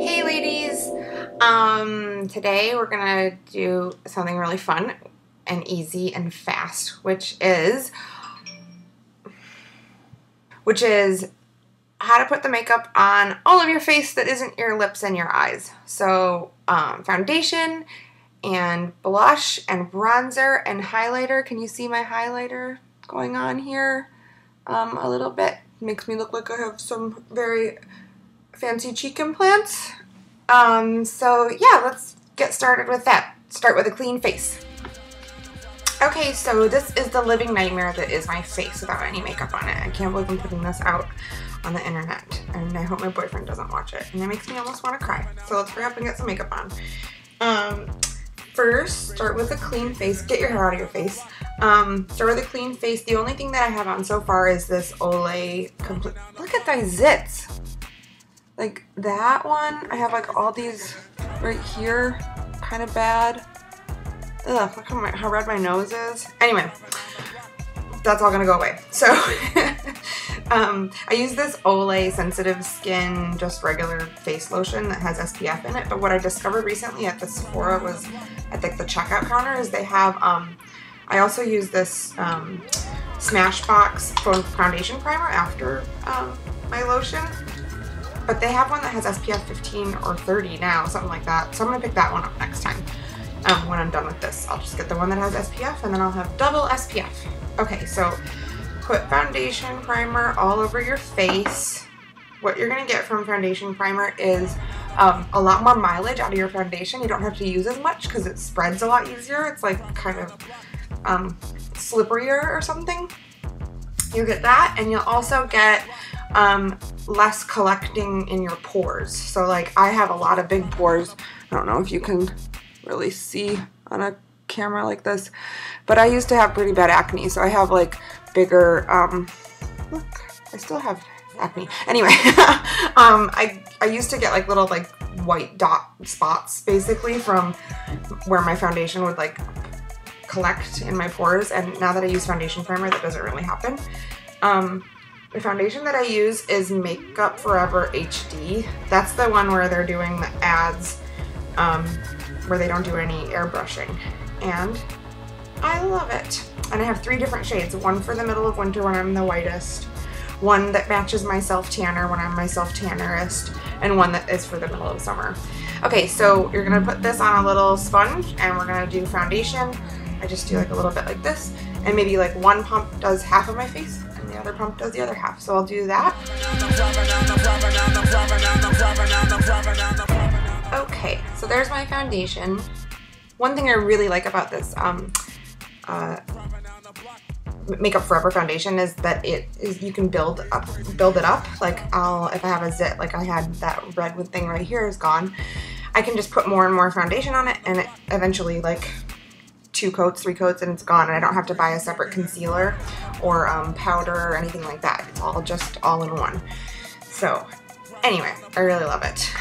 Hey ladies, today we're gonna do something really fun and easy and fast, which is how to put the makeup on all of your face that isn't your lips and your eyes. So foundation and blush and bronzer and highlighter. Can you see my highlighter going on here a little bit? Makes me look like I have some very fancy cheek implants. So yeah, let's get started with that. Start with a clean face. Okay, so this is the living nightmare that is my face without any makeup on it. I can't believe I'm putting this out on the internet, and I hope my boyfriend doesn't watch it, and it makes me almost want to cry. So let's hurry up and get some makeup on. First, start with a clean face. Get your hair out of your face. Start with a clean face. The only thing that I have on so far is this Olay complete. Look at those zits. Like that one, I have like all these right here, kind of bad. Ugh, look how red my nose is. Anyway, that's all gonna go away. So, I use this Olay Sensitive Skin, just regular face lotion that has SPF in it. But what I discovered recently at the Sephora was, at the checkout counter, is they have, I also use this Smashbox foundation primer after my lotion. But they have one that has SPF 15 or 30 now, something like that. So I'm going to pick that one up next time when I'm done with this. I'll just get the one that has SPF, and then I'll have double SPF. Okay, so put foundation primer all over your face. What you're going to get from foundation primer is a lot more mileage out of your foundation. You don't have to use as much because it spreads a lot easier. It's like kind of slipperier or something. You'll get that, and you'll also get less collecting in your pores. So like I have a lot of big pores. I don't know if you can really see on a camera like this, but I used to have pretty bad acne, so I have like bigger, look, I still have acne. Anyway, I used to get like little like white dot spots basically from where my foundation would like collect in my pores, and now that I use foundation primer, that doesn't really happen. The foundation that I use is Makeup Forever HD. That's the one where they're doing the ads where they don't do any airbrushing, and I love it. And I have 3 different shades, one for the middle of winter when I'm the whitest, one that matches my self-tanner when I'm my self-tannerest, and one that is for the middle of summer. Okay, so you're gonna put this on a little sponge, and we're gonna do foundation. I just do like a little bit like this, and maybe like one pump does half of my face, and the other pump does the other half. So I'll do that. Okay, so there's my foundation. One thing I really like about this Makeup Forever foundation is that you can build it up. Like if I have a zit, like I had that red thing right here is gone, I can just put more and more foundation on it, and it eventually like 2 coats, 3 coats, and it's gone, and I don't have to buy a separate concealer or powder or anything like that. It's all just all in one. So anyway, I really love it.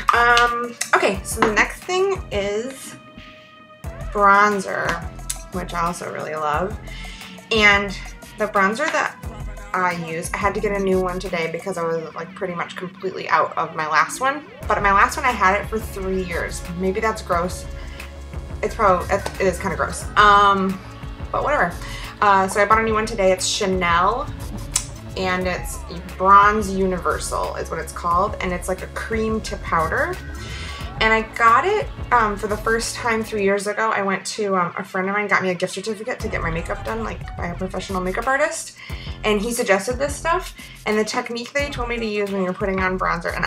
Okay, so the next thing is bronzer, which I also really love. And the bronzer that I use, I had to get a new one today because I was like pretty much completely out of my last one. But my last one, I had it for 3 years. Maybe that's gross. It is kind of gross. But whatever. So I bought a new one today. It's Chanel, and it's Bronze Universal is what it's called, and it's like a cream to powder. And I got it for the first time 3 years ago. I went to a friend of mine got me a gift certificate to get my makeup done, like by a professional makeup artist, and he suggested this stuff and the technique that he told me to use when you're putting on bronzer. And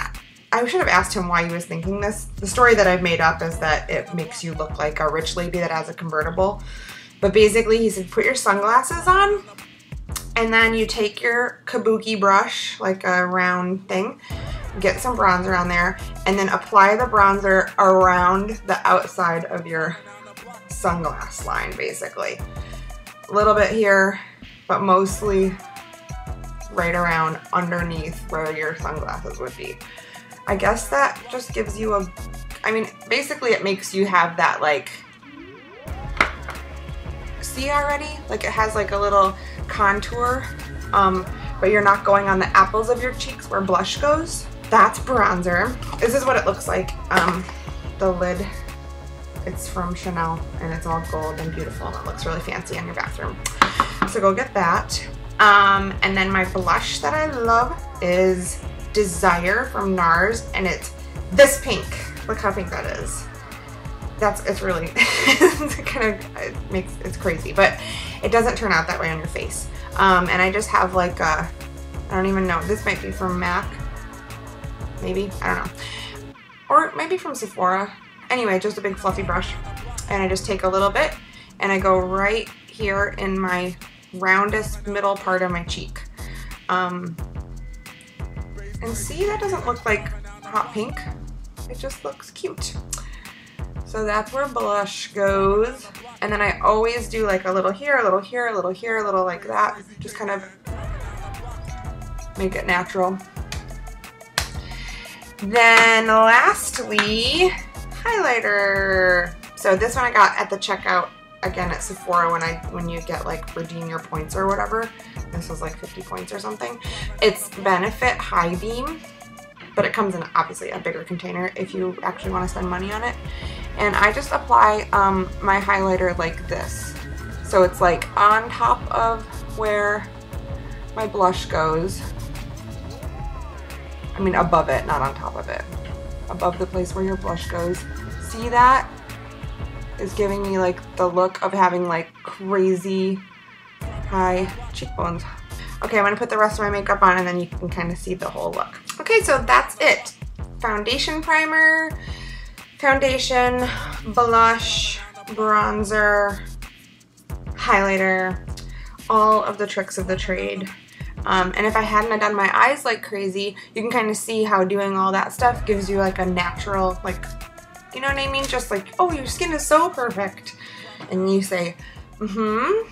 I should have asked him why he was thinking this. The story that I've made up is that it makes you look like a rich lady that has a convertible. But basically, he said put your sunglasses on, and then you take your kabuki brush, like a round thing, get some bronzer on there, and then apply the bronzer around the outside of your sunglass line, basically. A little bit here, but mostly right around underneath where your sunglasses would be. I guess that just gives you a, I mean, basically it makes you have that like, see already? Like it has like a little contour but you're not going on the apples of your cheeks where blush goes. That's bronzer. This is what it looks like. The lid, it's from Chanel and it's all gold and beautiful and it looks really fancy in your bathroom. So go get that. And then my blush that I love is Desire from NARS, and it's this pink. Look how pink that is. It's really, it's crazy, but it doesn't turn out that way on your face. And I just have like a, I don't even know, this might be from MAC, maybe, I don't know. Or maybe from Sephora. Anyway, just a big fluffy brush. And I just take a little bit and I go right here in my roundest middle part of my cheek. And see, that doesn't look like hot pink. It just looks cute. So that's where blush goes. And then I always do like a little here, a little here, a little here, a little like that. Just kind of make it natural. Then lastly, highlighter. So this one I got at the checkout again at Sephora when you get like redeem your points or whatever. This was like 50 points or something. It's Benefit High Beam, but it comes in obviously a bigger container if you actually want to spend money on it. And I just apply my highlighter like this. So it's like on top of where my blush goes. I mean above it, not on top of it. Above the place where your blush goes. See that? Is giving me like the look of having like crazy high cheekbones. Okay, I'm gonna put the rest of my makeup on and then you can kind of see the whole look. Okay, so that's it. Foundation primer, foundation, blush, bronzer, highlighter, all of the tricks of the trade. And if I hadn't done my eyes like crazy, you can kind of see how doing all that stuff gives you like a natural, like, you know what I mean? Just like, oh, your skin is so perfect. And you say, mm-hmm.